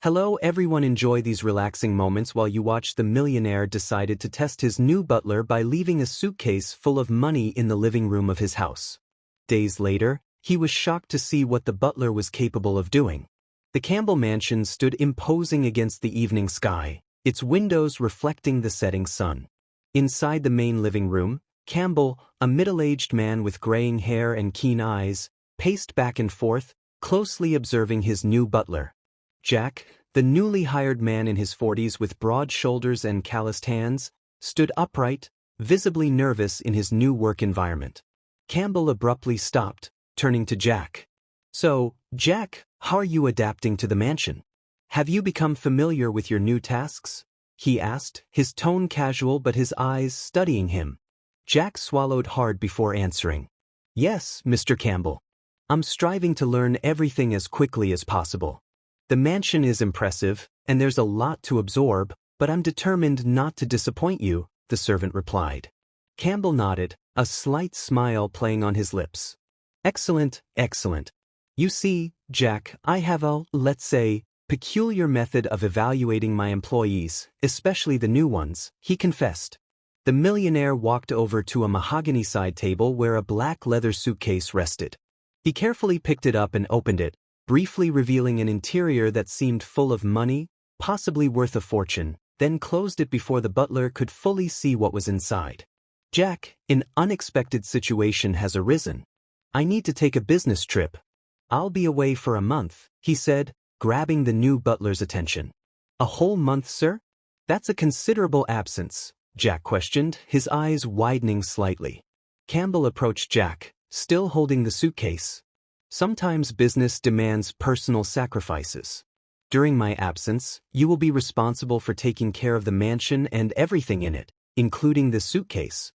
Hello everyone, enjoy these relaxing moments while you watch the millionaire decided to test his new butler by leaving a suitcase full of money in the living room of his house. Days later, he was shocked to see what the butler was capable of doing. The Campbell Mansion stood imposing against the evening sky, its windows reflecting the setting sun. Inside the main living room, Campbell, a middle-aged man with graying hair and keen eyes, paced back and forth, closely observing his new butler. Jack, the newly hired man in his 40s with broad shoulders and calloused hands, stood upright, visibly nervous in his new work environment. Campbell abruptly stopped, turning to Jack. "So, Jack, how are you adapting to the mansion? Have you become familiar with your new tasks?" he asked, his tone casual but his eyes studying him. Jack swallowed hard before answering. "Yes, Mr. Campbell. I'm striving to learn everything as quickly as possible. The mansion is impressive, and there's a lot to absorb, but I'm determined not to disappoint you," the servant replied. Campbell nodded, a slight smile playing on his lips. "Excellent, excellent. You see, Jack, I have a, let's say, peculiar method of evaluating my employees, especially the new ones," he confessed. The millionaire walked over to a mahogany side table where a black leather suitcase rested. He carefully picked it up and opened it, briefly revealing an interior that seemed full of money, possibly worth a fortune, then closed it before the butler could fully see what was inside. "Jack, an unexpected situation has arisen. I need to take a business trip. I'll be away for a month," he said, grabbing the new butler's attention. "A whole month, sir? That's a considerable absence," Jack questioned, his eyes widening slightly. Campbell approached Jack, still holding the suitcase. "Sometimes business demands personal sacrifices. During my absence, you will be responsible for taking care of the mansion and everything in it, including the suitcase."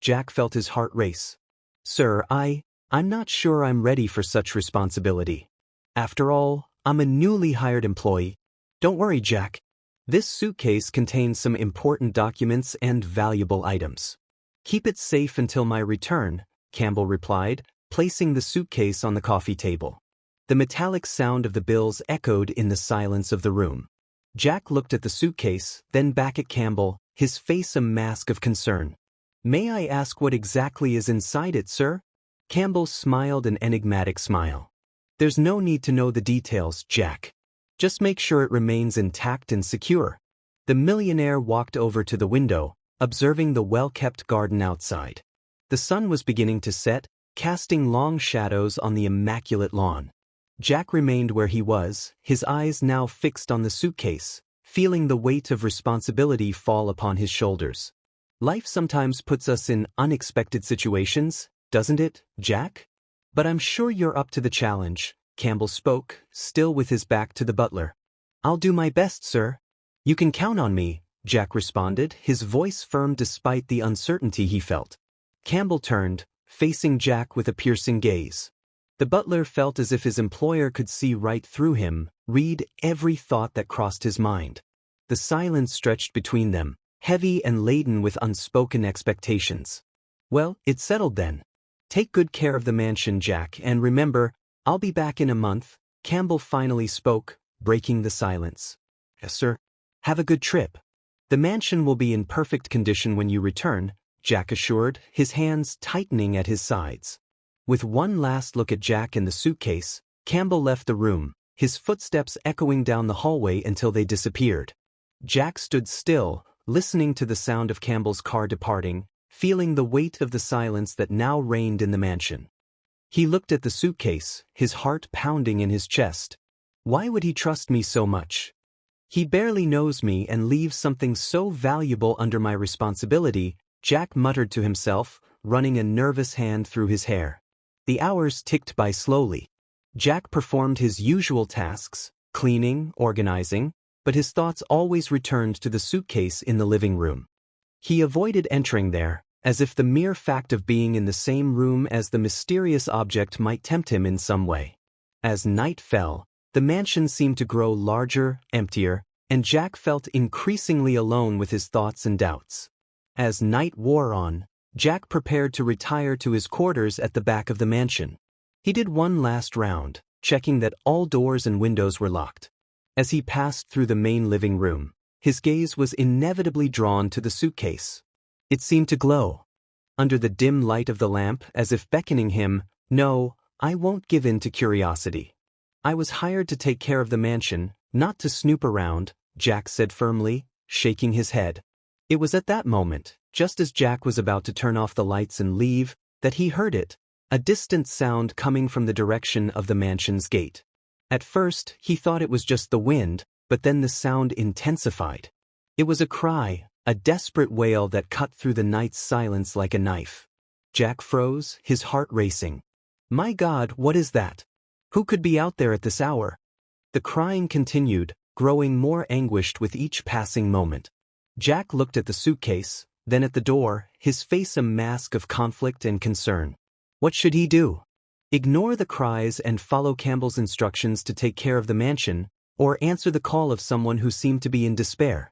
Jack felt his heart race. "Sir, I'm not sure I'm ready for such responsibility. After all, I'm a newly hired employee." "Don't worry, Jack. This suitcase contains some important documents and valuable items. Keep it safe until my return," Campbell replied, placing the suitcase on the coffee table. The metallic sound of the bills echoed in the silence of the room. Jack looked at the suitcase, then back at Campbell, his face a mask of concern. "May I ask what exactly is inside it, sir?" Campbell smiled an enigmatic smile. "There's no need to know the details, Jack. Just make sure it remains intact and secure." The millionaire walked over to the window, observing the well-kept garden outside. The sun was beginning to set, casting long shadows on the immaculate lawn. Jack remained where he was, his eyes now fixed on the suitcase, feeling the weight of responsibility fall upon his shoulders. "Life sometimes puts us in unexpected situations, doesn't it, Jack? But I'm sure you're up to the challenge," Campbell spoke, still with his back to the butler. "I'll do my best, sir." "You can count on me," Jack responded, his voice firm despite the uncertainty he felt. Campbell turned, facing Jack with a piercing gaze. The butler felt as if his employer could see right through him, read every thought that crossed his mind. The silence stretched between them, heavy and laden with unspoken expectations. "Well, it's settled then. Take good care of the mansion, Jack, and remember, I'll be back in a month," Campbell finally spoke, breaking the silence. "Yes, sir. Have a good trip. The mansion will be in perfect condition when you return," Jack assured, his hands tightening at his sides. With one last look at Jack and the suitcase, Campbell left the room, his footsteps echoing down the hallway until they disappeared. Jack stood still, listening to the sound of Campbell's car departing, feeling the weight of the silence that now reigned in the mansion. He looked at the suitcase, his heart pounding in his chest. Why would he trust me so much? He barely knows me and leaves something so valuable under my responsibility, Jack muttered to himself, running a nervous hand through his hair. The hours ticked by slowly. Jack performed his usual tasks, cleaning, organizing, but his thoughts always returned to the suitcase in the living room. He avoided entering there, as if the mere fact of being in the same room as the mysterious object might tempt him in some way. As night fell, the mansion seemed to grow larger, emptier, and Jack felt increasingly alone with his thoughts and doubts. As night wore on, Jack prepared to retire to his quarters at the back of the mansion. He did one last round, checking that all doors and windows were locked. As he passed through the main living room, his gaze was inevitably drawn to the suitcase. It seemed to glow under the dim light of the lamp, as if beckoning him. "No, I won't give in to curiosity. I was hired to take care of the mansion, not to snoop around," Jack said firmly, shaking his head. It was at that moment, just as Jack was about to turn off the lights and leave, that he heard it, a distant sound coming from the direction of the mansion's gate. At first, he thought it was just the wind, but then the sound intensified. It was a cry, a desperate wail that cut through the night's silence like a knife. Jack froze, his heart racing. My God, what is that? Who could be out there at this hour? The crying continued, growing more anguished with each passing moment. Jack looked at the suitcase, then at the door, his face a mask of conflict and concern. What should he do? Ignore the cries and follow Campbell's instructions to take care of the mansion, or answer the call of someone who seemed to be in despair?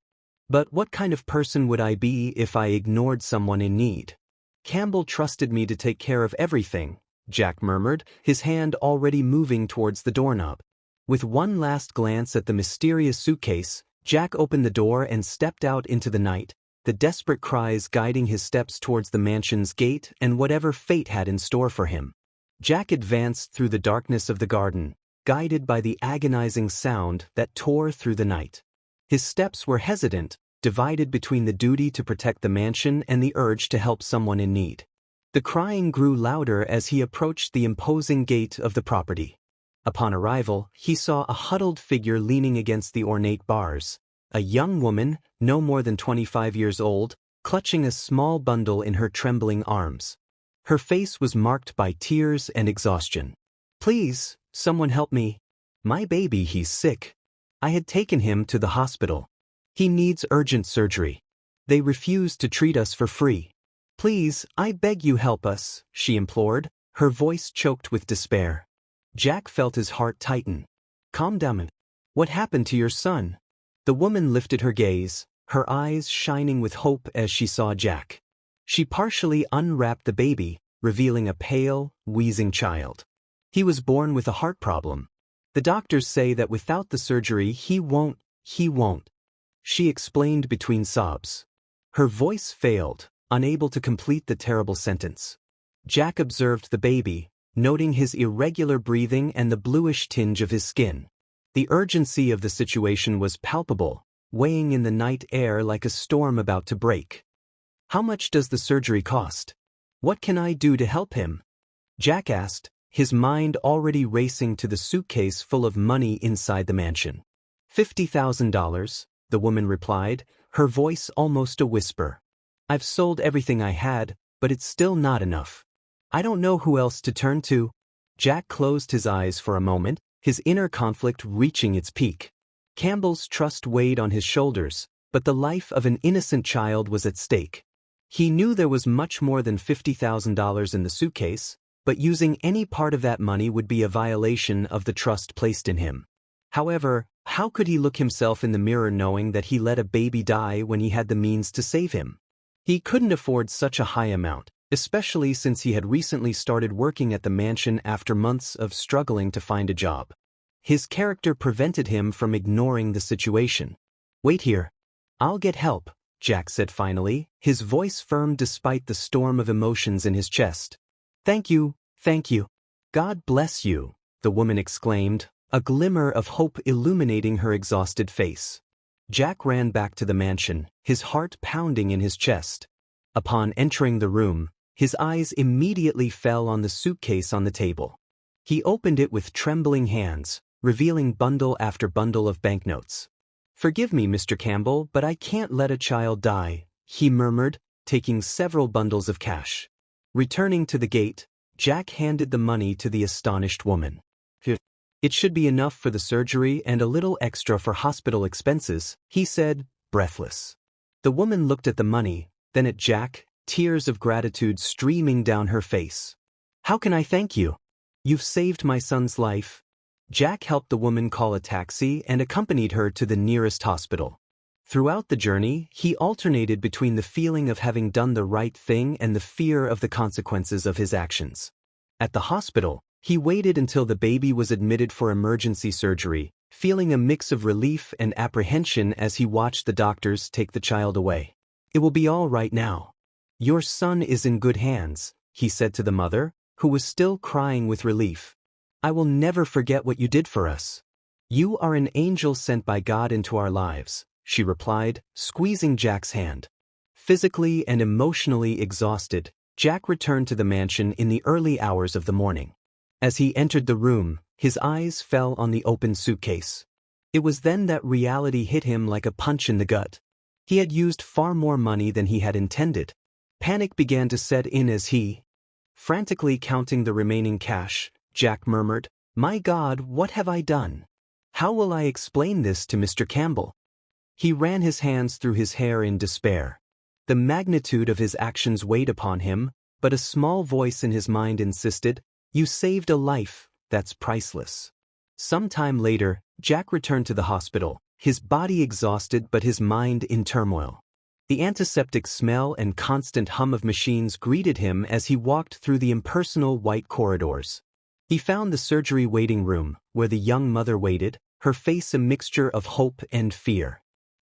But what kind of person would I be if I ignored someone in need? Campbell trusted me to take care of everything, Jack murmured, his hand already moving towards the doorknob. With one last glance at the mysterious suitcase, Jack opened the door and stepped out into the night, the desperate cries guiding his steps towards the mansion's gate and whatever fate had in store for him. Jack advanced through the darkness of the garden, guided by the agonizing sound that tore through the night. His steps were hesitant, divided between the duty to protect the mansion and the urge to help someone in need. The crying grew louder as he approached the imposing gate of the property. Upon arrival, he saw a huddled figure leaning against the ornate bars, a young woman, no more than 25 years old, clutching a small bundle in her trembling arms. Her face was marked by tears and exhaustion. "Please, someone help me. My baby, he's sick. I had taken him to the hospital. He needs urgent surgery. They refused to treat us for free. Please, I beg you help us," she implored, her voice choked with despair. Jack felt his heart tighten. "Calm down. What happened to your son?" The woman lifted her gaze, her eyes shining with hope as she saw Jack. She partially unwrapped the baby, revealing a pale, wheezing child. "He was born with a heart problem. The doctors say that without the surgery he won't. She explained between sobs. Her voice failed, unable to complete the terrible sentence. Jack observed the baby, noting his irregular breathing and the bluish tinge of his skin. The urgency of the situation was palpable, weighing in the night air like a storm about to break. "How much does the surgery cost? What can I do to help him?" Jack asked, his mind already racing to the suitcase full of money inside the mansion. $50,000, the woman replied, her voice almost a whisper. "I've sold everything I had, but it's still not enough. I don't know who else to turn to." Jack closed his eyes for a moment, his inner conflict reaching its peak. Campbell's trust weighed on his shoulders, but the life of an innocent child was at stake. He knew there was much more than $50,000 in the suitcase, but using any part of that money would be a violation of the trust placed in him. However, how could he look himself in the mirror knowing that he let a baby die when he had the means to save him? He couldn't afford such a high amount, especially since he had recently started working at the mansion after months of struggling to find a job. His character prevented him from ignoring the situation. "Wait here. I'll get help," Jack said finally, his voice firm despite the storm of emotions in his chest. Thank you. God bless you," the woman exclaimed, a glimmer of hope illuminating her exhausted face. Jack ran back to the mansion, his heart pounding in his chest. Upon entering the room, his eyes immediately fell on the suitcase on the table. He opened it with trembling hands, revealing bundle after bundle of banknotes. "Forgive me, Mr. Campbell, but I can't let a child die," he murmured, taking several bundles of cash. Returning to the gate, Jack handed the money to the astonished woman. "It should be enough for the surgery and a little extra for hospital expenses," he said, breathless. The woman looked at the money, then at Jack, tears of gratitude streaming down her face. "How can I thank you? You've saved my son's life." Jack helped the woman call a taxi and accompanied her to the nearest hospital. Throughout the journey, he alternated between the feeling of having done the right thing and the fear of the consequences of his actions. At the hospital, he waited until the baby was admitted for emergency surgery, feeling a mix of relief and apprehension as he watched the doctors take the child away. "It will be all right now. Your son is in good hands," he said to the mother, who was still crying with relief. "I will never forget what you did for us. You are an angel sent by God into our lives," she replied, squeezing Jack's hand. Physically and emotionally exhausted, Jack returned to the mansion in the early hours of the morning. As he entered the room, his eyes fell on the open suitcase. It was then that reality hit him like a punch in the gut. He had used far more money than he had intended. Panic began to set in as he, frantically counting the remaining cash, Jack murmured, "My God, what have I done? How will I explain this to Mr. Campbell?" He ran his hands through his hair in despair. The magnitude of his actions weighed upon him, but a small voice in his mind insisted, "You saved a life, that's priceless." Some time later, Jack returned to the hospital, his body exhausted but his mind in turmoil. The antiseptic smell and constant hum of machines greeted him as he walked through the impersonal white corridors. He found the surgery waiting room, where the young mother waited, her face a mixture of hope and fear.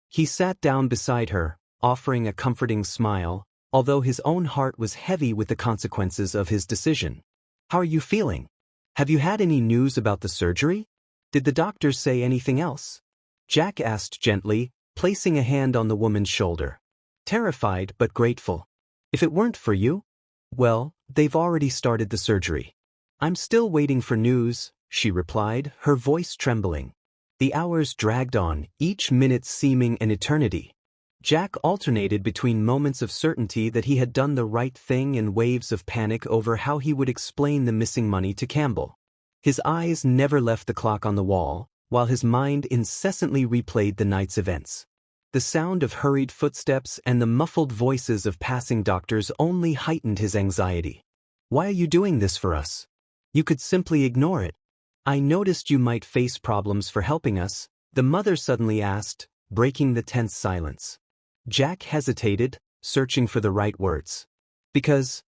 He sat down beside her, offering a comforting smile, although his own heart was heavy with the consequences of his decision. "How are you feeling? Have you had any news about the surgery? Did the doctors say anything else?" Jack asked gently, placing a hand on the woman's shoulder. "Terrified but grateful. If it weren't for you, well, they've already started the surgery." "I'm still waiting for news," she replied, her voice trembling. The hours dragged on, each minute seeming an eternity. Jack alternated between moments of certainty that he had done the right thing and waves of panic over how he would explain the missing money to Campbell. His eyes never left the clock on the wall, while his mind incessantly replayed the night's events. The sound of hurried footsteps and the muffled voices of passing doctors only heightened his anxiety. "Why are you doing this for us? You could simply ignore it. I noticed you might face problems for helping us," the mother suddenly asked, breaking the tense silence. Jack hesitated, searching for the right words. Because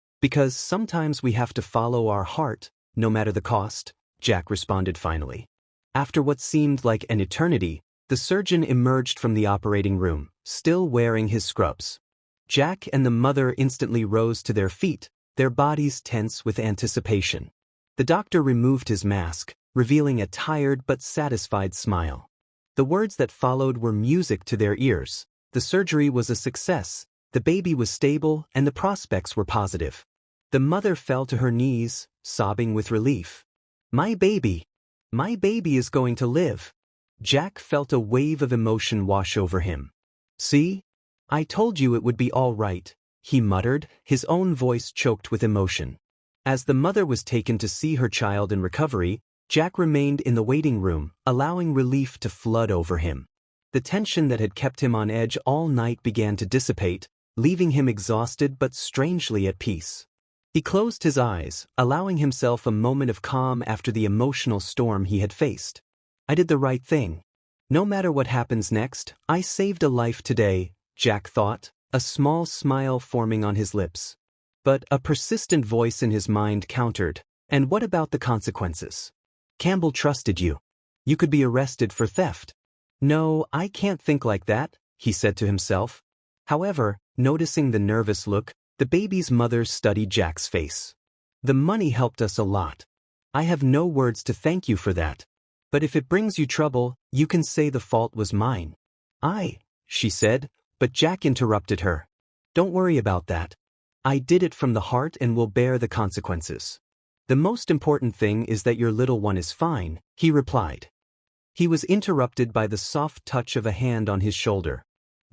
sometimes we have to follow our heart, no matter the cost," Jack responded finally. After what seemed like an eternity, the surgeon emerged from the operating room, still wearing his scrubs. Jack and the mother instantly rose to their feet, their bodies tense with anticipation. The doctor removed his mask, revealing a tired but satisfied smile. The words that followed were music to their ears. The surgery was a success, the baby was stable, and the prospects were positive. The mother fell to her knees, sobbing with relief. My baby is going to live." Jack felt a wave of emotion wash over him. "See? I told you it would be all right," he muttered, his own voice choked with emotion. As the mother was taken to see her child in recovery, Jack remained in the waiting room, allowing relief to flood over him. The tension that had kept him on edge all night began to dissipate, leaving him exhausted but strangely at peace. He closed his eyes, allowing himself a moment of calm after the emotional storm he had faced. "I did the right thing. No matter what happens next, I saved a life today," Jack thought, a small smile forming on his lips. But a persistent voice in his mind countered, "And what about the consequences? Campbell trusted you. You could be arrested for theft." "No, I can't think like that," he said to himself. However, noticing the nervous look, the baby's mother studied Jack's face. "The money helped us a lot. I have no words to thank you for that. But if it brings you trouble, you can say the fault was mine." She said, but Jack interrupted her. "Don't worry about that. I did it from the heart and will bear the consequences. The most important thing is that your little one is fine," he replied. He was interrupted by the soft touch of a hand on his shoulder.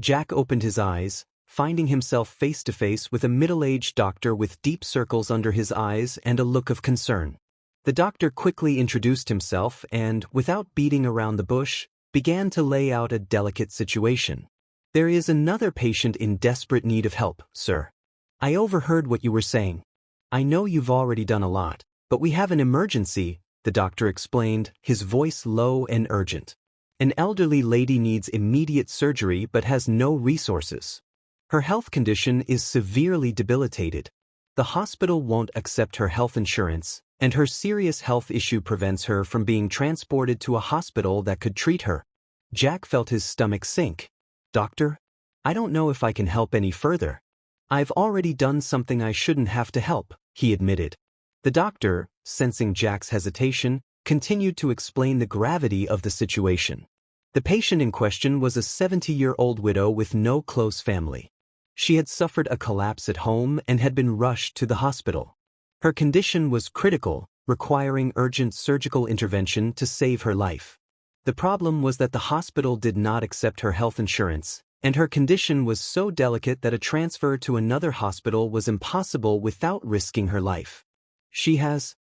Jack opened his eyes, finding himself face to face with a middle-aged doctor with deep circles under his eyes and a look of concern. The doctor quickly introduced himself and, without beating around the bush, began to lay out a delicate situation. "There is another patient in desperate need of help, sir. I overheard what you were saying. I know you've already done a lot, but we have an emergency," the doctor explained, his voice low and urgent. "An elderly lady needs immediate surgery but has no resources. Her health condition is severely debilitated. The hospital won't accept her health insurance, and her serious health issue prevents her from being transported to a hospital that could treat her. Jack felt his stomach sink. Doctor? I don't know if I can help any further. I've already done something I shouldn't have to help, he admitted. The doctor, sensing Jack's hesitation, continued to explain the gravity of the situation. The patient in question was a 70-year-old widow with no close family. She had suffered a collapse at home and had been rushed to the hospital. Her condition was critical, requiring urgent surgical intervention to save her life. The problem was that the hospital did not accept her health insurance, and her condition was so delicate that a transfer to another hospital was impossible without risking her life. She has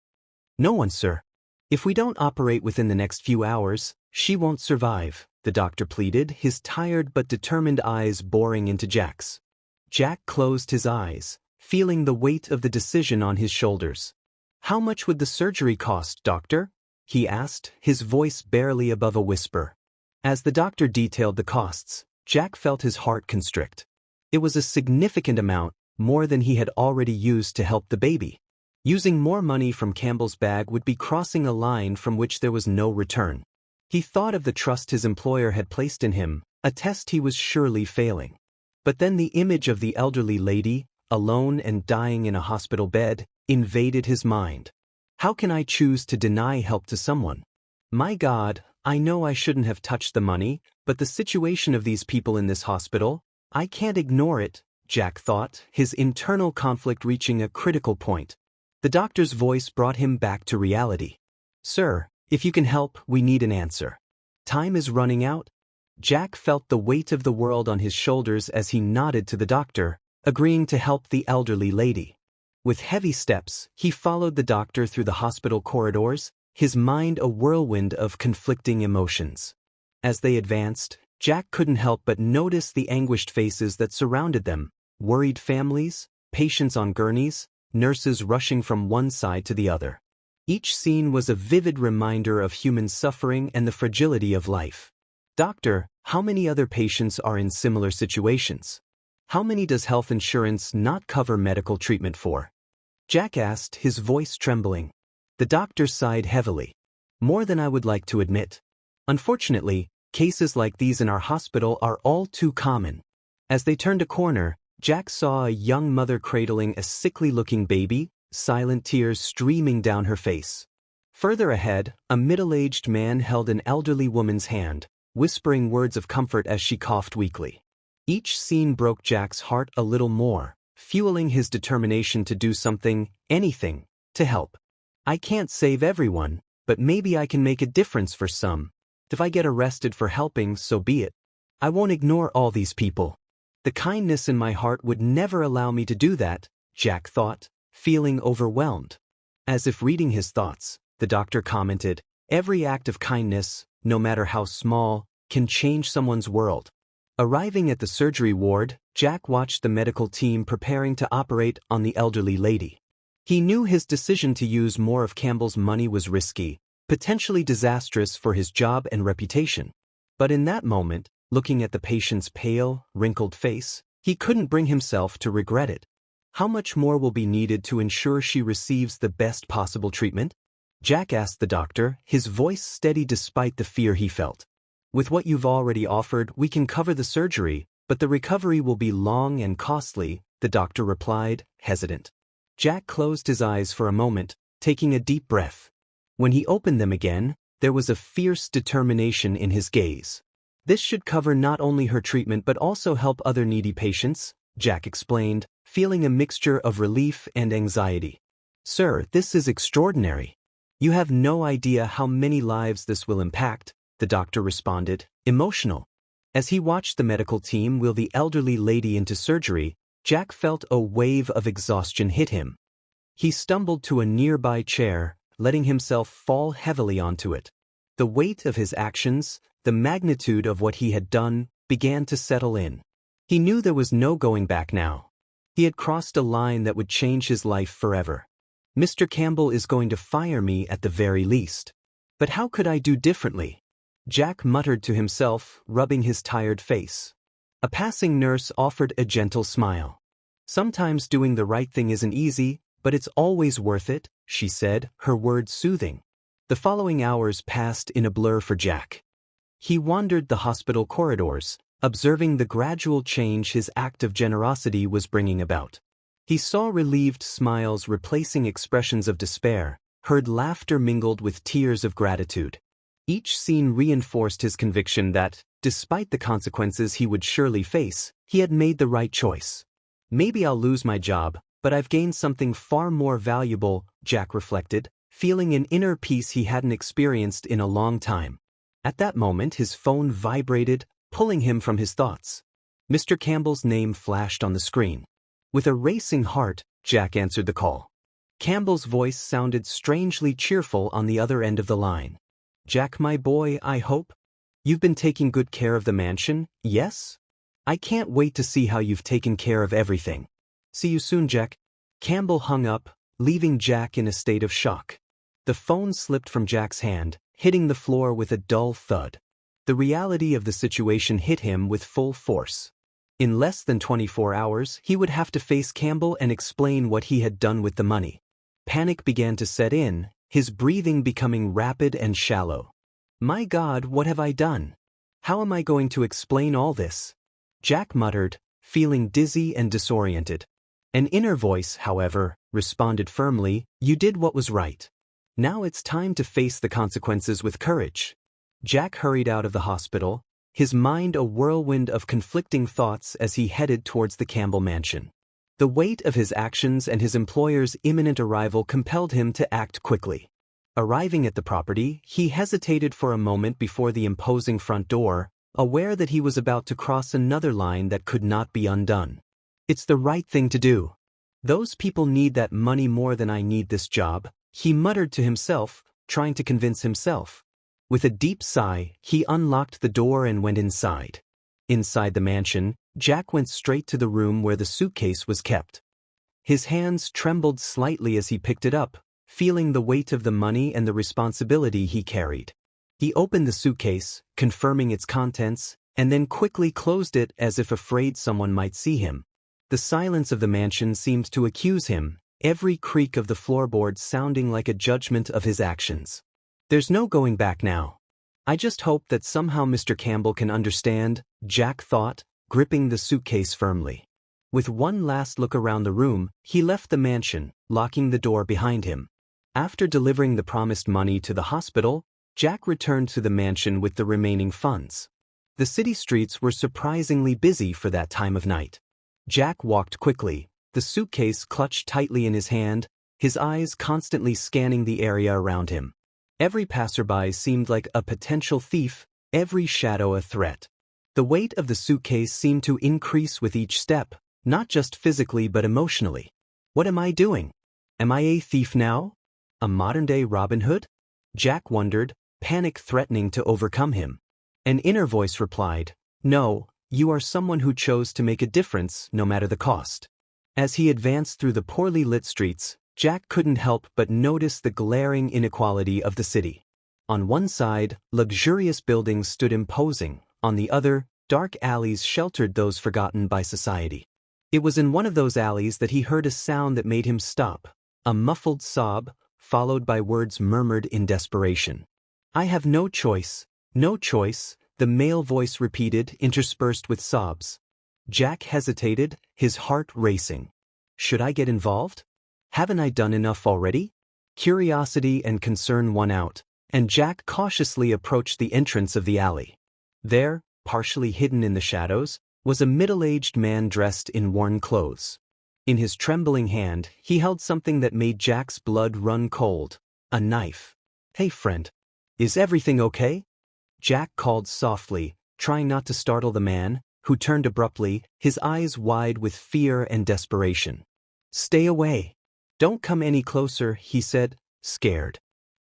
no one, sir. If we don't operate within the next few hours, she won't survive, the doctor pleaded, his tired but determined eyes boring into Jack's. Jack closed his eyes, feeling the weight of the decision on his shoulders. How much would the surgery cost, doctor? He asked, his voice barely above a whisper. As the doctor detailed the costs, Jack felt his heart constrict. It was a significant amount, more than he had already used to help the baby. Using more money from Campbell's bag would be crossing a line from which there was no return. He thought of the trust his employer had placed in him, a test he was surely failing. But then the image of the elderly lady, alone and dying in a hospital bed, invaded his mind. How can I choose to deny help to someone? My God, I know I shouldn't have touched the money, but the situation of these people in this hospital, I can't ignore it, Jack thought, his internal conflict reaching a critical point. The doctor's voice brought him back to reality. Sir, if you can help, we need an answer. Time is running out. Jack felt the weight of the world on his shoulders as he nodded to the doctor, agreeing to help the elderly lady. With heavy steps, he followed the doctor through the hospital corridors, his mind a whirlwind of conflicting emotions. As they advanced, Jack couldn't help but notice the anguished faces that surrounded them, worried families, patients on gurneys, nurses rushing from one side to the other. Each scene was a vivid reminder of human suffering and the fragility of life. Doctor, how many other patients are in similar situations? How many does health insurance not cover medical treatment for? Jack asked, his voice trembling. The doctor sighed heavily. More than I would like to admit. Unfortunately, cases like these in our hospital are all too common. As they turned a corner, Jack saw a young mother cradling a sickly-looking baby, silent tears streaming down her face. Further ahead, a middle-aged man held an elderly woman's hand, whispering words of comfort as she coughed weakly. Each scene broke Jack's heart a little more, fueling his determination to do something, anything, to help. I can't save everyone, but maybe I can make a difference for some. If I get arrested for helping, so be it. I won't ignore all these people. The kindness in my heart would never allow me to do that, Jack thought, feeling overwhelmed. As if reading his thoughts, the doctor commented, every act of kindness, no matter how small, can change someone's world. Arriving at the surgery ward, Jack watched the medical team preparing to operate on the elderly lady. He knew his decision to use more of Campbell's money was risky, potentially disastrous for his job and reputation. But in that moment, looking at the patient's pale, wrinkled face, he couldn't bring himself to regret it. How much more will be needed to ensure she receives the best possible treatment? Jack asked the doctor, his voice steady despite the fear he felt. With what you've already offered, we can cover the surgery, but the recovery will be long and costly, the doctor replied, hesitant. Jack closed his eyes for a moment, taking a deep breath. When he opened them again, there was a fierce determination in his gaze. This should cover not only her treatment but also help other needy patients, Jack explained, feeling a mixture of relief and anxiety. Sir, this is extraordinary. You have no idea how many lives this will impact, the doctor responded, emotional. As he watched the medical team wheel the elderly lady into surgery, Jack felt a wave of exhaustion hit him. He stumbled to a nearby chair, letting himself fall heavily onto it. The weight of his actions, the magnitude of what he had done, began to settle in. He knew there was no going back now. He had crossed a line that would change his life forever. Mr. Campbell is going to fire me at the very least. But how could I do differently? Jack muttered to himself, rubbing his tired face. A passing nurse offered a gentle smile. Sometimes doing the right thing isn't easy, but it's always worth it, she said, her words soothing. The following hours passed in a blur for Jack. He wandered the hospital corridors, observing the gradual change his act of generosity was bringing about. He saw relieved smiles replacing expressions of despair, heard laughter mingled with tears of gratitude. Each scene reinforced his conviction that, despite the consequences he would surely face, he had made the right choice. Maybe I'll lose my job, but I've gained something far more valuable, Jack reflected, feeling an inner peace he hadn't experienced in a long time. At that moment his phone vibrated, pulling him from his thoughts. Mr. Campbell's name flashed on the screen. With a racing heart, Jack answered the call. Campbell's voice sounded strangely cheerful on the other end of the line. "Jack, my boy, I hope you've been taking good care of the mansion, yes? I can't wait to see how you've taken care of everything. See you soon, Jack." Campbell hung up, leaving Jack in a state of shock. The phone slipped from Jack's hand, hitting the floor with a dull thud. The reality of the situation hit him with full force. In less than 24 hours, he would have to face Campbell and explain what he had done with the money. Panic began to set in, his breathing becoming rapid and shallow. "My God, what have I done? How am I going to explain all this?" Jack muttered, feeling dizzy and disoriented. An inner voice, however, responded firmly, "You did what was right. Now it's time to face the consequences with courage." Jack hurried out of the hospital, his mind a whirlwind of conflicting thoughts as he headed towards the Campbell Mansion. The weight of his actions and his employer's imminent arrival compelled him to act quickly. Arriving at the property, he hesitated for a moment before the imposing front door, aware that he was about to cross another line that could not be undone. "It's the right thing to do. Those people need that money more than I need this job," he muttered to himself, trying to convince himself. With a deep sigh, he unlocked the door and went inside. Inside the mansion, Jack went straight to the room where the suitcase was kept. His hands trembled slightly as he picked it up, feeling the weight of the money and the responsibility he carried. He opened the suitcase, confirming its contents, and then quickly closed it as if afraid someone might see him. The silence of the mansion seemed to accuse him, every creak of the floorboards sounding like a judgment of his actions. "There's no going back now. I just hope that somehow Mr. Campbell can understand," Jack thought, gripping the suitcase firmly. With one last look around the room, he left the mansion, locking the door behind him. After delivering the promised money to the hospital, Jack returned to the mansion with the remaining funds. The city streets were surprisingly busy for that time of night. Jack walked quickly, the suitcase clutched tightly in his hand, his eyes constantly scanning the area around him. Every passerby seemed like a potential thief, every shadow a threat. The weight of the suitcase seemed to increase with each step, not just physically but emotionally. "What am I doing? Am I a thief now? A modern-day Robin Hood?" Jack wondered, panic threatening to overcome him. An inner voice replied, "No, you are someone who chose to make a difference no matter the cost." As he advanced through the poorly lit streets, Jack couldn't help but notice the glaring inequality of the city. On one side, luxurious buildings stood imposing, on the other, dark alleys sheltered those forgotten by society. It was in one of those alleys that he heard a sound that made him stop, a muffled sob, followed by words murmured in desperation. "I have no choice, no choice," the male voice repeated, interspersed with sobs. Jack hesitated, his heart racing. Should I get involved? Haven't I done enough already? Curiosity and concern won out, and Jack cautiously approached the entrance of the alley. There, partially hidden in the shadows, was a middle-aged man dressed in worn clothes. In his trembling hand, he held something that made Jack's blood run cold, a knife. "Hey friend, is everything okay?" Jack called softly, trying not to startle the man, who turned abruptly, his eyes wide with fear and desperation. "Stay away. Don't come any closer," he said, scared.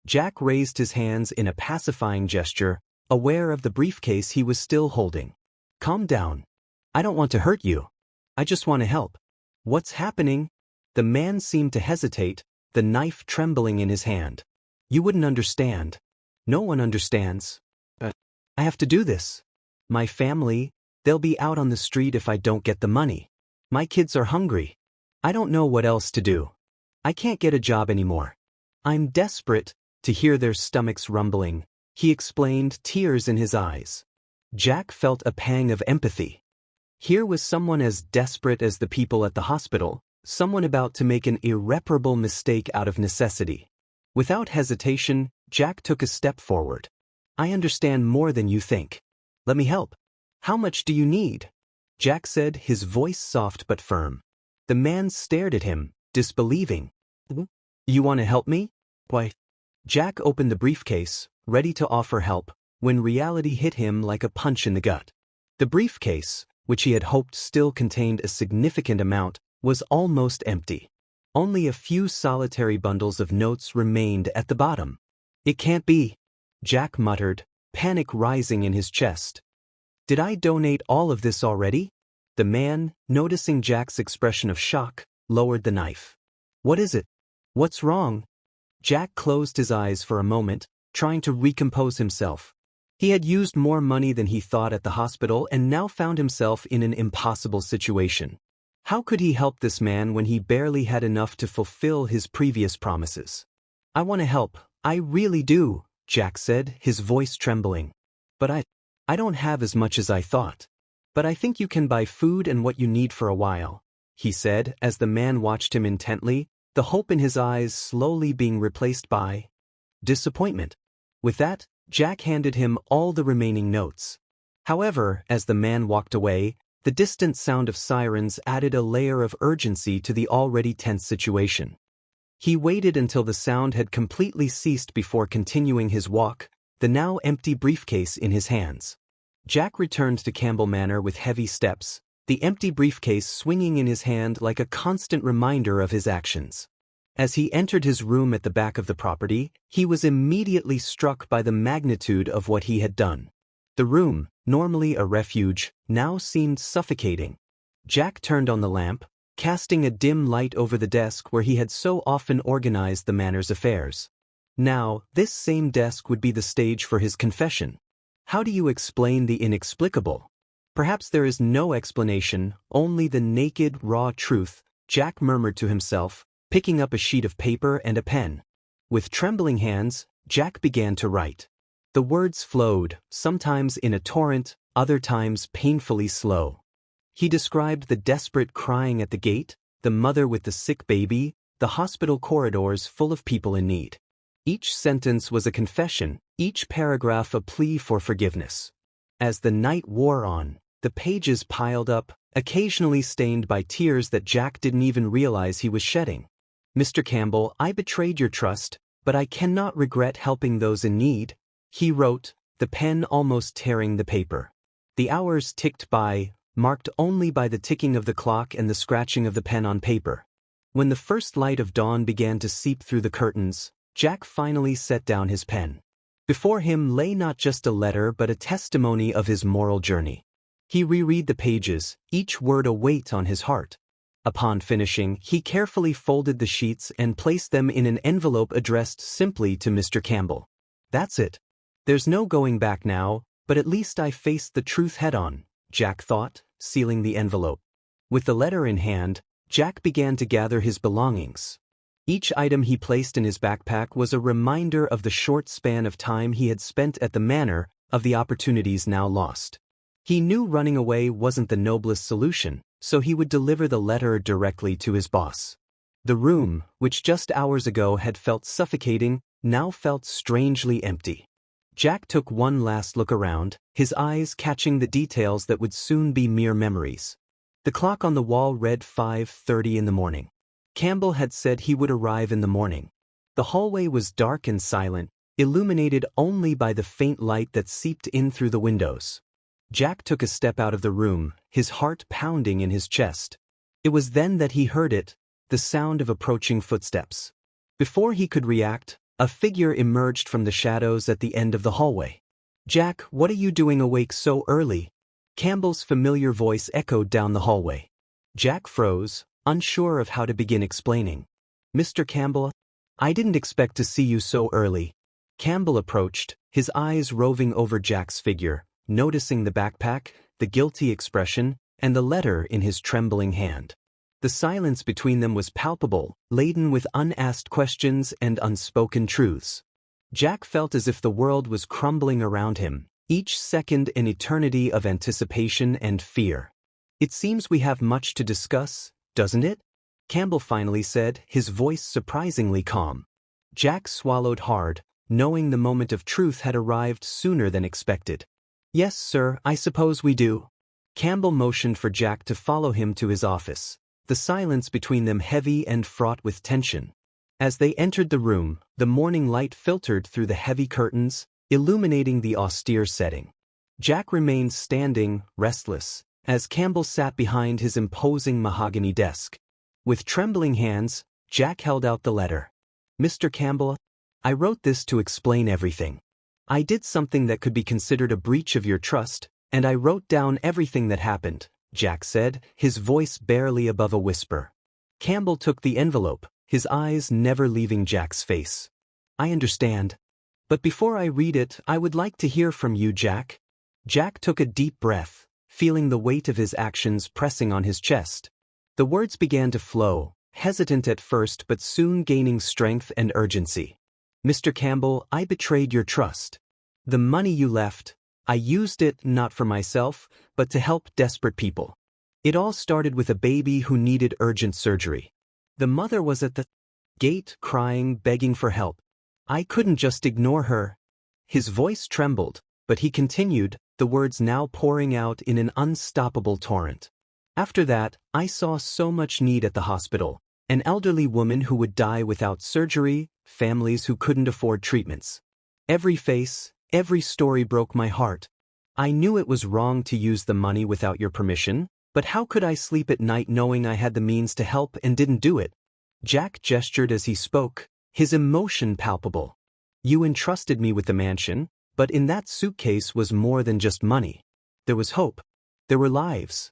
Jack raised his hands in a pacifying gesture, aware of the briefcase he was still holding. "Calm down. I don't want to hurt you. I just want to help." "What's happening?" The man seemed to hesitate, the knife trembling in his hand. "You wouldn't understand. No one understands. But I have to do this. My family, they'll be out on the street if I don't get the money." My kids are hungry. I don't know what else to do. I can't get a job anymore. I'm desperate. To hear their stomachs rumbling, he explained, tears in his eyes. Jack felt a pang of empathy. Here was someone as desperate as the people at the hospital, someone about to make an irreparable mistake out of necessity. Without hesitation, Jack took a step forward. I understand more than you think. Let me help. How much do you need? Jack said, his voice soft but firm. The man stared at him, disbelieving. You want to help me? Why? Jack opened the briefcase, ready to offer help, when reality hit him like a punch in the gut. The briefcase, which he had hoped still contained a significant amount, was almost empty. Only a few solitary bundles of notes remained at the bottom. It can't be, Jack muttered, panic rising in his chest. Did I donate all of this already? The man, noticing Jack's expression of shock, lowered the knife. What is it? What's wrong? Jack closed his eyes for a moment, trying to recompose himself. He had used more money than he thought at the hospital and now found himself in an impossible situation. How could he help this man when he barely had enough to fulfill his previous promises? I want to help, I really do, Jack said, his voice trembling. But I don't have as much as I thought. But I think you can buy food and what you need for a while, he said as the man watched him intently, the hope in his eyes slowly being replaced by disappointment. With that, Jack handed him all the remaining notes. However, as the man walked away, the distant sound of sirens added a layer of urgency to the already tense situation. He waited until the sound had completely ceased before continuing his walk, the now empty briefcase in his hands. Jack returned to Campbell Manor with heavy steps, the empty briefcase swinging in his hand like a constant reminder of his actions. As he entered his room at the back of the property, he was immediately struck by the magnitude of what he had done. The room, normally a refuge, now seemed suffocating. Jack turned on the lamp, casting a dim light over the desk where he had so often organized the manor's affairs. Now, this same desk would be the stage for his confession. How do you explain the inexplicable? Perhaps there is no explanation, only the naked, raw truth, Jack murmured to himself, picking up a sheet of paper and a pen. With trembling hands, Jack began to write. The words flowed, sometimes in a torrent, other times painfully slow. He described the desperate crying at the gate, the mother with the sick baby, the hospital corridors full of people in need. Each sentence was a confession, each paragraph a plea for forgiveness. As the night wore on, the pages piled up, occasionally stained by tears that Jack didn't even realize he was shedding. Mr. Campbell, I betrayed your trust, but I cannot regret helping those in need, he wrote, the pen almost tearing the paper. The hours ticked by, marked only by the ticking of the clock and the scratching of the pen on paper. When the first light of dawn began to seep through the curtains, Jack finally set down his pen. Before him lay not just a letter but a testimony of his moral journey. He reread the pages, each word a weight on his heart. Upon finishing, he carefully folded the sheets and placed them in an envelope addressed simply to Mr. Campbell. That's it. There's no going back now, but at least I faced the truth head-on, Jack thought, sealing the envelope. With the letter in hand, Jack began to gather his belongings. Each item he placed in his backpack was a reminder of the short span of time he had spent at the manor, of the opportunities now lost. He knew running away wasn't the noblest solution, so he would deliver the letter directly to his boss. The room, which just hours ago had felt suffocating, now felt strangely empty. Jack took one last look around, his eyes catching the details that would soon be mere memories. The clock on the wall read 5:30 in the morning. Campbell had said he would arrive in the morning. The hallway was dark and silent, illuminated only by the faint light that seeped in through the windows. Jack took a step out of the room, his heart pounding in his chest. It was then that he heard it, the sound of approaching footsteps. Before he could react, a figure emerged from the shadows at the end of the hallway. Jack, what are you doing awake so early? Campbell's familiar voice echoed down the hallway. Jack froze, unsure of how to begin explaining. Mr. Campbell, I didn't expect to see you so early. Campbell approached, his eyes roving over Jack's figure, noticing the backpack, the guilty expression, and the letter in his trembling hand. The silence between them was palpable, laden with unasked questions and unspoken truths. Jack felt as if the world was crumbling around him, each second an eternity of anticipation and fear. "It seems we have much to discuss, doesn't it?" Campbell finally said, his voice surprisingly calm. Jack swallowed hard, knowing the moment of truth had arrived sooner than expected. "Yes, sir, I suppose we do." Campbell motioned for Jack to follow him to his office, the silence between them heavy and fraught with tension. As they entered the room, the morning light filtered through the heavy curtains, illuminating the austere setting. Jack remained standing, restless, as Campbell sat behind his imposing mahogany desk. With trembling hands, Jack held out the letter. "Mr. Campbell, I wrote this to explain everything. I did something that could be considered a breach of your trust, and I wrote down everything that happened," Jack said, his voice barely above a whisper. Campbell took the envelope, his eyes never leaving Jack's face. "I understand. But before I read it, I would like to hear from you, Jack." Jack took a deep breath, feeling the weight of his actions pressing on his chest. The words began to flow, hesitant at first but soon gaining strength and urgency. "Mr. Campbell, I betrayed your trust. The money you left, I used it not for myself, but to help desperate people. It all started with a baby who needed urgent surgery. The mother was at the gate crying, begging for help. I couldn't just ignore her." His voice trembled, but he continued, the words now pouring out in an unstoppable torrent. "After that, I saw so much need at the hospital. An elderly woman who would die without surgery, families who couldn't afford treatments. Every face, every story broke my heart. I knew it was wrong to use the money without your permission, but how could I sleep at night knowing I had the means to help and didn't do it?" Jack gestured as he spoke, his emotion palpable. "You entrusted me with the mansion, but in that suitcase was more than just money. There was hope. There were lives.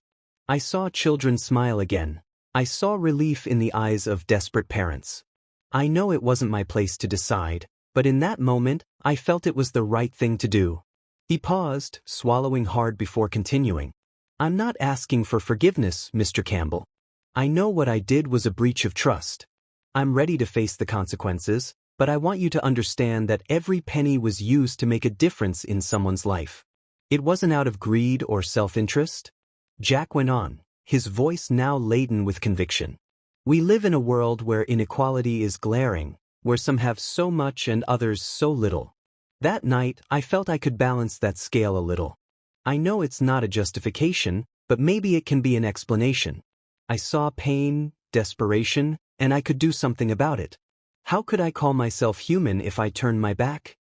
I saw children smile again. I saw relief in the eyes of desperate parents. I know it wasn't my place to decide, but in that moment, I felt it was the right thing to do." He paused, swallowing hard before continuing. "I'm not asking for forgiveness, Mr. Campbell. I know what I did was a breach of trust. I'm ready to face the consequences, but I want you to understand that every penny was used to make a difference in someone's life. It wasn't out of greed or self-interest." Jack went on, his voice now laden with conviction. "We live in a world where inequality is glaring, where some have so much and others so little. That night, I felt I could balance that scale a little. I know it's not a justification, but maybe it can be an explanation. I saw pain, desperation, and I could do something about it. How could I call myself human if I turned my back?"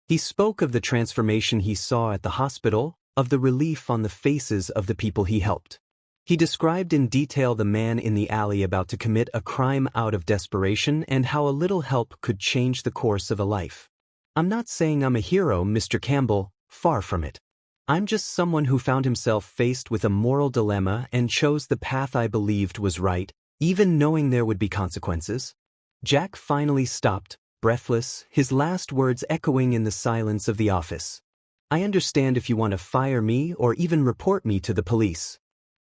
He spoke of the transformation he saw at the hospital, of the relief on the faces of the people he helped. He described in detail the man in the alley about to commit a crime out of desperation and how a little help could change the course of a life. "I'm not saying I'm a hero, Mr. Campbell, far from it. I'm just someone who found himself faced with a moral dilemma and chose the path I believed was right, even knowing there would be consequences." Jack finally stopped, breathless, his last words echoing in the silence of the office. "I understand if you want to fire me or even report me to the police.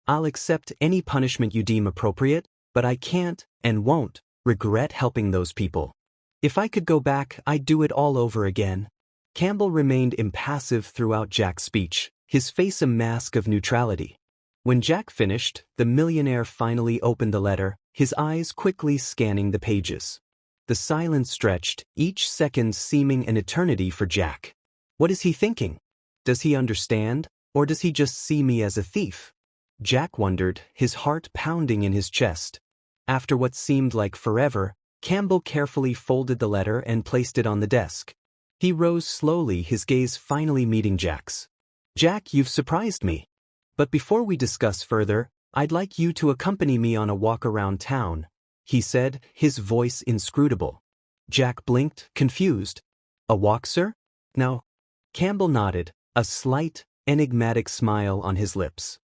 I'll accept any punishment you deem appropriate, but I can't, and won't, regret helping those people. If I could go back, I'd do it all over again." Campbell remained impassive throughout Jack's speech, his face a mask of neutrality. When Jack finished, the millionaire finally opened the letter, his eyes quickly scanning the pages. The silence stretched, each second seeming an eternity for Jack. What is he thinking? Does he understand, or does he just see me as a thief? Jack wondered, his heart pounding in his chest. After what seemed like forever, Campbell carefully folded the letter and placed it on the desk. He rose slowly, his gaze finally meeting Jack's. "Jack, you've surprised me. But before we discuss further, I'd like you to accompany me on a walk around town," he said, his voice inscrutable. Jack blinked, confused. "A walk, sir? No." Campbell nodded, a slight, enigmatic smile on his lips.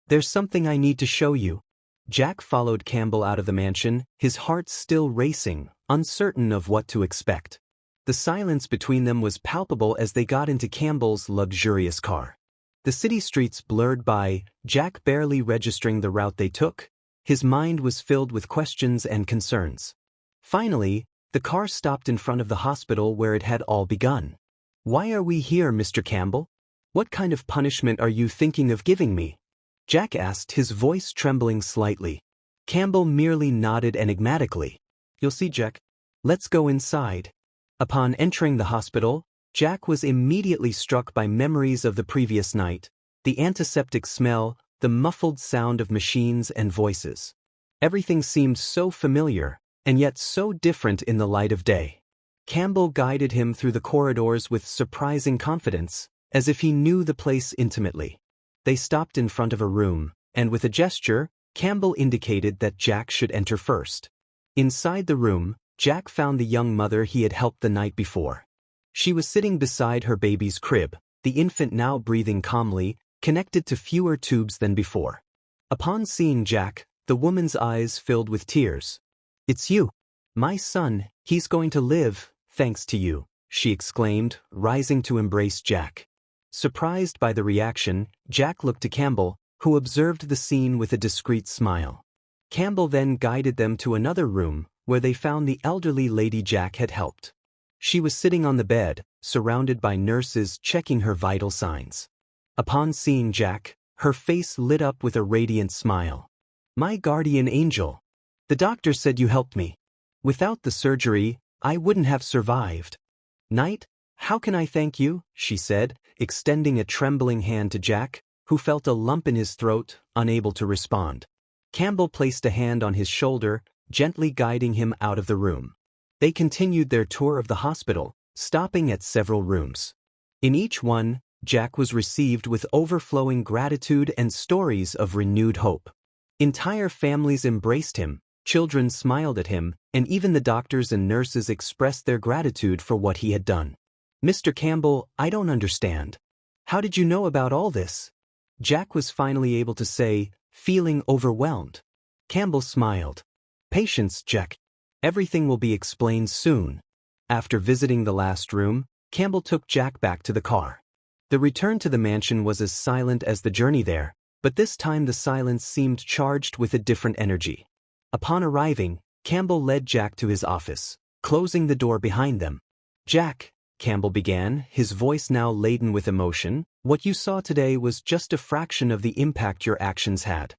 "There's something I need to show you." Jack followed Campbell out of the mansion, his heart still racing, uncertain of what to expect. The silence between them was palpable as they got into Campbell's luxurious car. The city streets blurred by, Jack barely registering the route they took. His mind was filled with questions and concerns. Finally, the car stopped in front of the hospital where it had all begun. "Why are we here, Mr. Campbell? What kind of punishment are you thinking of giving me?" Jack asked, his voice trembling slightly. Campbell merely nodded enigmatically. "You'll see, Jack. Let's go inside." Upon entering the hospital, Jack was immediately struck by memories of the previous night, the antiseptic smell, the muffled sound of machines and voices. Everything seemed so familiar, and yet so different in the light of day. Campbell guided him through the corridors with surprising confidence, as if he knew the place intimately. They stopped in front of a room, and with a gesture, Campbell indicated that Jack should enter first. Inside the room, Jack found the young mother he had helped the night before. She was sitting beside her baby's crib, the infant now breathing calmly, connected to fewer tubes than before. Upon seeing Jack, the woman's eyes filled with tears. "It's you. My son, he's going to live, thanks to you," she exclaimed, rising to embrace Jack. Surprised by the reaction, Jack looked to Campbell, who observed the scene with a discreet smile. Campbell then guided them to another room, where they found the elderly lady Jack had helped. She was sitting on the bed, surrounded by nurses checking her vital signs. Upon seeing Jack, her face lit up with a radiant smile. "My guardian angel. The doctor said you helped me. Without the surgery, I wouldn't have survived. Knight, how can I thank you?" she said, extending a trembling hand to Jack, who felt a lump in his throat, unable to respond. Campbell placed a hand on his shoulder, gently guiding him out of the room. They continued their tour of the hospital, stopping at several rooms. In each one, Jack was received with overflowing gratitude and stories of renewed hope. Entire families embraced him, children smiled at him, and even the doctors and nurses expressed their gratitude for what he had done. "Mr. Campbell, I don't understand. How did you know about all this?" Jack was finally able to say, feeling overwhelmed. Campbell smiled. "Patience, Jack. Everything will be explained soon." After visiting the last room, Campbell took Jack back to the car. The return to the mansion was as silent as the journey there, but this time the silence seemed charged with a different energy. Upon arriving, Campbell led Jack to his office, closing the door behind them. "Jack," Campbell began, his voice now laden with emotion, "what you saw today was just a fraction of the impact your actions had.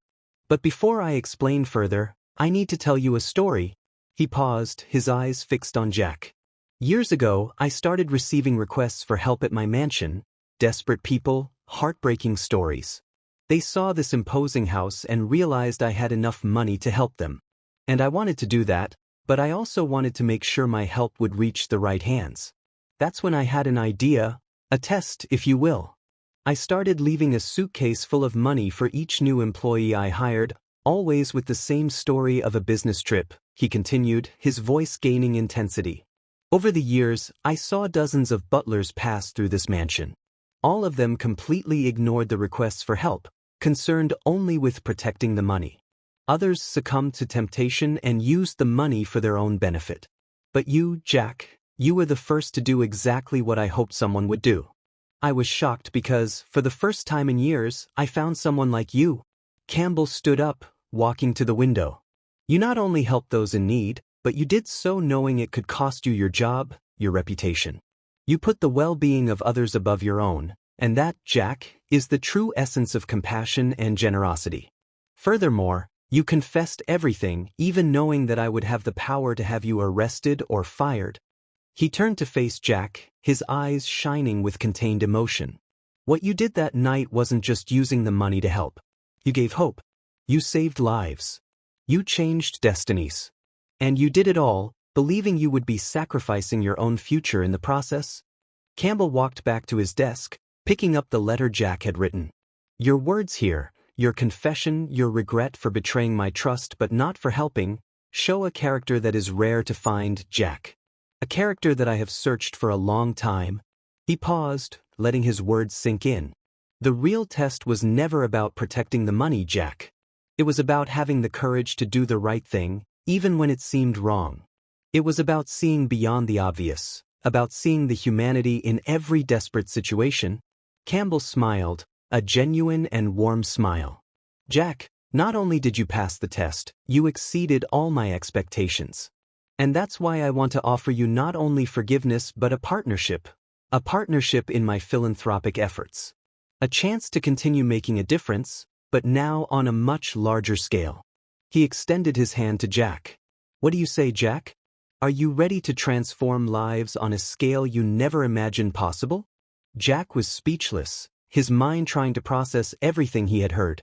But before I explain further, I need to tell you a story." He paused, his eyes fixed on Jack. "Years ago, I started receiving requests for help at my mansion, desperate people, heartbreaking stories. They saw this imposing house and realized I had enough money to help them. And I wanted to do that, but I also wanted to make sure my help would reach the right hands. That's when I had an idea, a test, if you will. I started leaving a suitcase full of money for each new employee I hired, always with the same story of a business trip," he continued, his voice gaining intensity. "Over the years, I saw dozens of butlers pass through this mansion. All of them completely ignored the requests for help, concerned only with protecting the money. Others succumbed to temptation and used the money for their own benefit. But you, Jack, you were the first to do exactly what I hoped someone would do. I was shocked because, for the first time in years, I found someone like you." Campbell stood up, walking to the window. "You not only helped those in need, but you did so knowing it could cost you your job, your reputation. You put the well-being of others above your own, and that, Jack, is the true essence of compassion and generosity. Furthermore, you confessed everything, even knowing that I would have the power to have you arrested or fired." He turned to face Jack, his eyes shining with contained emotion. "What you did that night wasn't just using the money to help. You gave hope. You saved lives. You changed destinies. And you did it all, believing you would be sacrificing your own future in the process." Campbell walked back to his desk, picking up the letter Jack had written. "Your words here, your confession, your regret for betraying my trust but not for helping, show a character that is rare to find, Jack. A character that I have searched for a long time." He paused, letting his words sink in. "The real test was never about protecting the money, Jack. It was about having the courage to do the right thing, even when it seemed wrong. It was about seeing beyond the obvious, about seeing the humanity in every desperate situation." Campbell smiled, a genuine and warm smile. "Jack, not only did you pass the test, you exceeded all my expectations. And that's why I want to offer you not only forgiveness but a partnership in my philanthropic efforts. A chance to continue making a difference, but now on a much larger scale." He extended his hand to Jack. "What do you say, Jack? Are you ready to transform lives on a scale you never imagined possible?" Jack was speechless, his mind trying to process everything he had heard.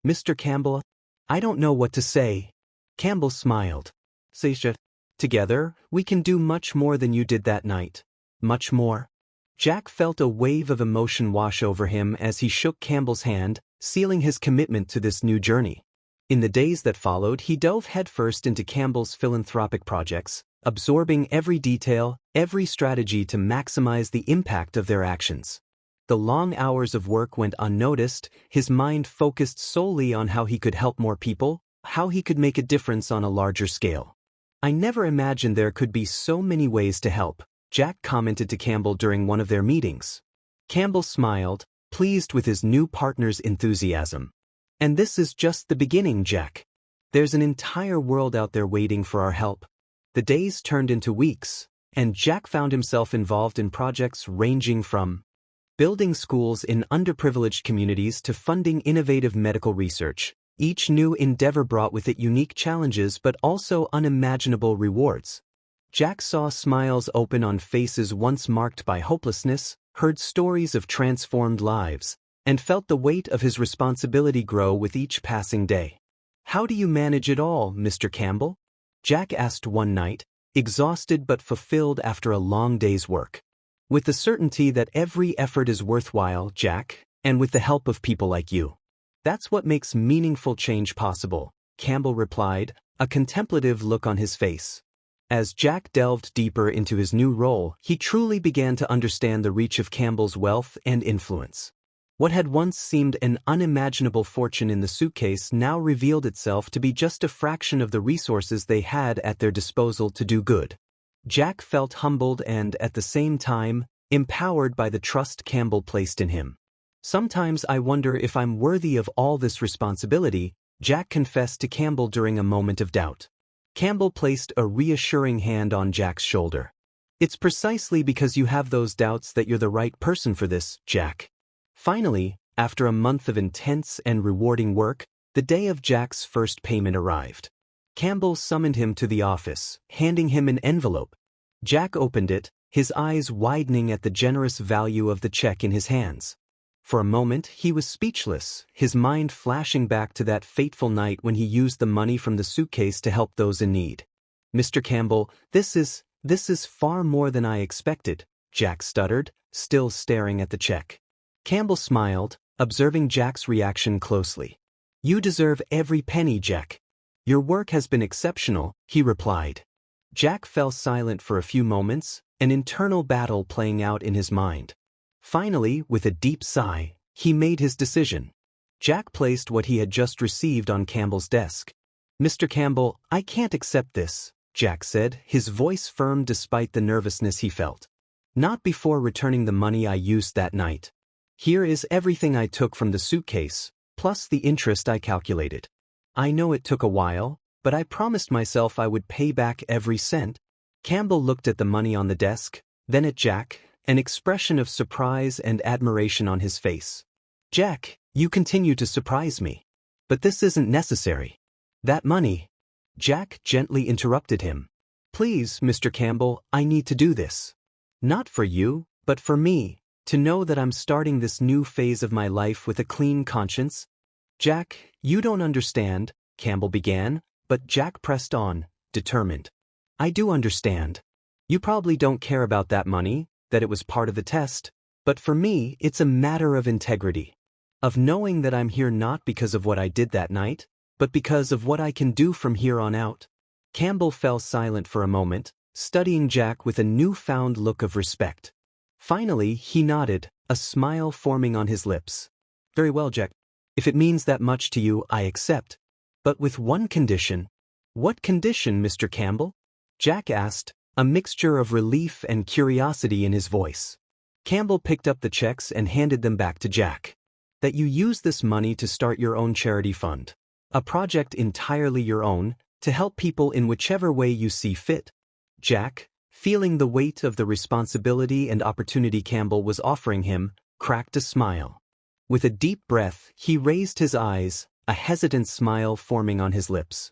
"Mr. Campbell, I don't know what to say." Campbell smiled. "Seisha, together, we can do much more than you did that night. Much more." Jack felt a wave of emotion wash over him as he shook Campbell's hand, sealing his commitment to this new journey. In the days that followed, he dove headfirst into Campbell's philanthropic projects, absorbing every detail, every strategy to maximize the impact of their actions. The long hours of work went unnoticed, his mind focused solely on how he could help more people, how he could make a difference on a larger scale. "I never imagined there could be so many ways to help," Jack commented to Campbell during one of their meetings. Campbell smiled, pleased with his new partner's enthusiasm. "And this is just the beginning, Jack. There's an entire world out there waiting for our help." The days turned into weeks, and Jack found himself involved in projects ranging from building schools in underprivileged communities to funding innovative medical research. Each new endeavor brought with it unique challenges but also unimaginable rewards. Jack saw smiles open on faces once marked by hopelessness, heard stories of transformed lives, and felt the weight of his responsibility grow with each passing day. "How do you manage it all, Mr. Campbell?" Jack asked one night, exhausted but fulfilled after a long day's work. "With the certainty that every effort is worthwhile, Jack, and with the help of people like you. That's what makes meaningful change possible," Campbell replied, a contemplative look on his face. As Jack delved deeper into his new role, he truly began to understand the reach of Campbell's wealth and influence. What had once seemed an unimaginable fortune in the Suitcase now revealed itself to be just a fraction of the resources they had at their disposal to do good. Jack felt humbled and, at the same time, empowered by the trust Campbell placed in him. "Sometimes I wonder if I'm worthy of all this responsibility," Jack confessed to Campbell during a moment of doubt. Campbell placed a reassuring hand on Jack's shoulder. "It's precisely because you have those doubts that you're the right person for this, Jack." Finally, after a month of intense and rewarding work, the day of Jack's first payment arrived. Campbell summoned him to the office, handing him an envelope. Jack opened it, his eyes widening at the generous value of the check in his hands. For a moment, he was speechless, his mind flashing back to that fateful night when he used the money from the Suitcase to help those in need. "Mr. Campbell, this is far more than I expected," Jack stuttered, still staring at the check. Campbell smiled, observing Jack's reaction closely. "You deserve every penny, Jack. Your work has been exceptional," he replied. Jack fell silent for a few moments, an internal battle playing out in his mind. Finally, with a deep sigh, he made his decision. Jack placed what he had just received on Campbell's desk. "Mr. Campbell, I can't accept this," Jack said, his voice firm despite the nervousness he felt. "Not before returning the money I used that night. Here is everything I took from the Suitcase, plus the interest I calculated. I know it took a while, but I promised myself I would pay back every cent." Campbell looked at the money on the desk, then at Jack, an expression of surprise and admiration on his face. "Jack, you continue to surprise me. But this isn't necessary. That money—" Jack gently interrupted him. "Please, Mr. Campbell, I need to do this. Not for you, but for me. To know that I'm starting this new phase of my life with a clean conscience." "Jack, you don't understand," Campbell began, but Jack pressed on, determined. "I do understand. You probably don't care about that money, that it was part of the test, but for me it's a matter of integrity. Of knowing that I'm here not because of what I did that night, but because of what I can do from here on out." Campbell fell silent for a moment, studying Jack with a newfound look of respect. Finally, he nodded, a smile forming on his lips. "Very well, Jack. If it means that much to you, I accept. But with one condition." "What condition, Mr. Campbell?" Jack asked, a mixture of relief and curiosity in his voice. Campbell picked up the checks and handed them back to Jack. that you use this money to start your own charity fund. A project entirely your own, to help people in whichever way you see fit. Jack, feeling the weight of the responsibility and opportunity Campbell was offering him, cracked a smile. With a deep breath, he raised his eyes, a hesitant smile forming on his lips.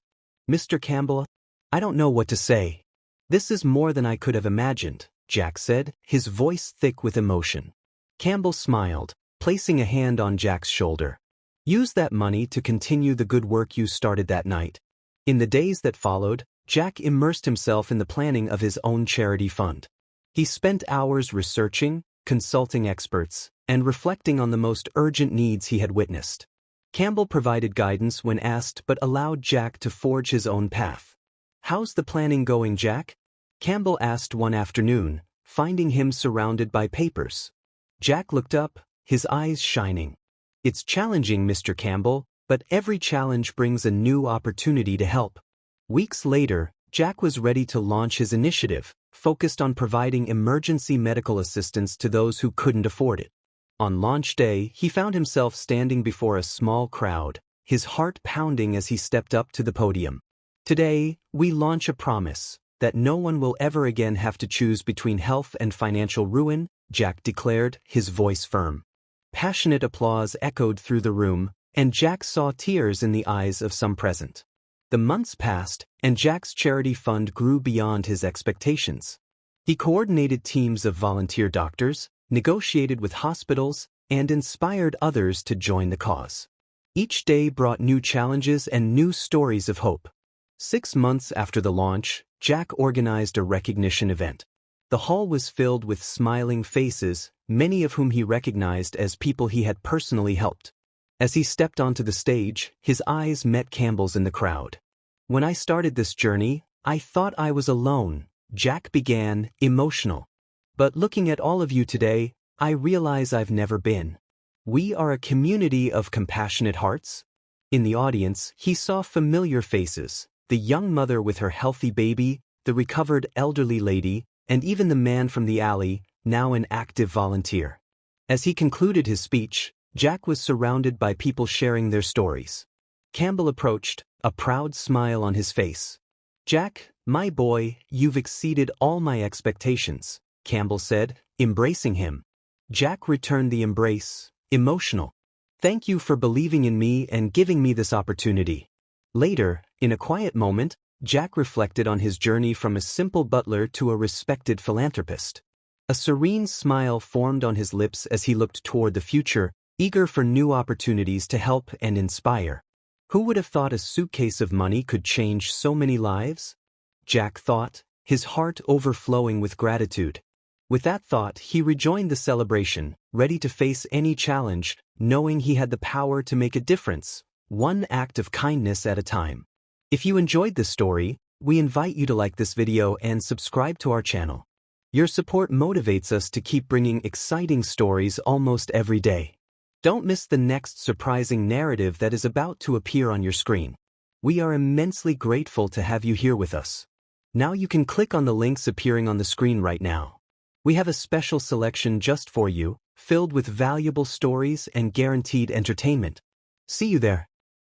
"Mr. Campbell, I don't know what to say. This is more than I could have imagined," Jack said, his voice thick with emotion. Campbell smiled, placing a hand on Jack's shoulder. "Use that money to continue the good work you started that night." In the days that followed, Jack immersed himself in the planning of his own charity fund. He spent hours researching, consulting experts, and reflecting on the most urgent needs he had witnessed. Campbell provided guidance when asked but allowed Jack to forge his own path. "How's the planning going, Jack?" Campbell asked one afternoon, finding him surrounded by papers. Jack looked up, his eyes shining. "It's challenging, Mr. Campbell, but every challenge brings a new opportunity to help." Weeks later, Jack was ready to launch his initiative, focused on providing emergency medical assistance to those who couldn't afford it. On launch day, he found himself standing before a small crowd, his heart pounding as he stepped up to the podium. "Today, we launch a promise that no one will ever again have to choose between health and financial ruin," Jack declared, his voice firm. Passionate applause echoed through the room, and Jack saw tears in the eyes of some present. The months passed, and Jack's charity fund grew beyond his expectations. He coordinated teams of volunteer doctors, negotiated with hospitals, and inspired others to join the cause. Each day brought new challenges and new stories of hope. 6 months after the launch, Jack organized a recognition event. The hall was filled with smiling faces, many of whom he recognized as people he had personally helped. As he stepped onto the stage, his eyes met Campbell's in the crowd. "When I started this journey, I thought I was alone," Jack began, emotional. "But looking at all of you today, I realize I've never been. We are a community of compassionate hearts." In the audience, he saw familiar faces, the young mother with her healthy baby, the recovered elderly lady, and even the man from the alley, now an active volunteer. As he concluded his speech, Jack was surrounded by people sharing their stories. Campbell approached, a proud smile on his face. "Jack, my boy, you've exceeded all my expectations," Campbell said, embracing him. Jack returned the embrace, emotional. "Thank you for believing in me and giving me this opportunity." Later, in a quiet moment, Jack reflected on his journey from a simple butler to a respected philanthropist. A serene smile formed on his lips as he looked toward the future, eager for new opportunities to help and inspire. Who would have thought a suitcase of money could change so many lives? Jack thought, his heart overflowing with gratitude. With that thought, he rejoined the celebration, ready to face any challenge, knowing he had the power to make a difference, one act of kindness at a time. If you enjoyed this story, we invite you to like this video and subscribe to our channel. Your support motivates us to keep bringing exciting stories almost every day. Don't miss the next surprising narrative that is about to appear on your screen. We are immensely grateful to have you here with us. Now you can click on the links appearing on the screen right now. We have a special selection just for you, filled with valuable stories and guaranteed entertainment. See you there.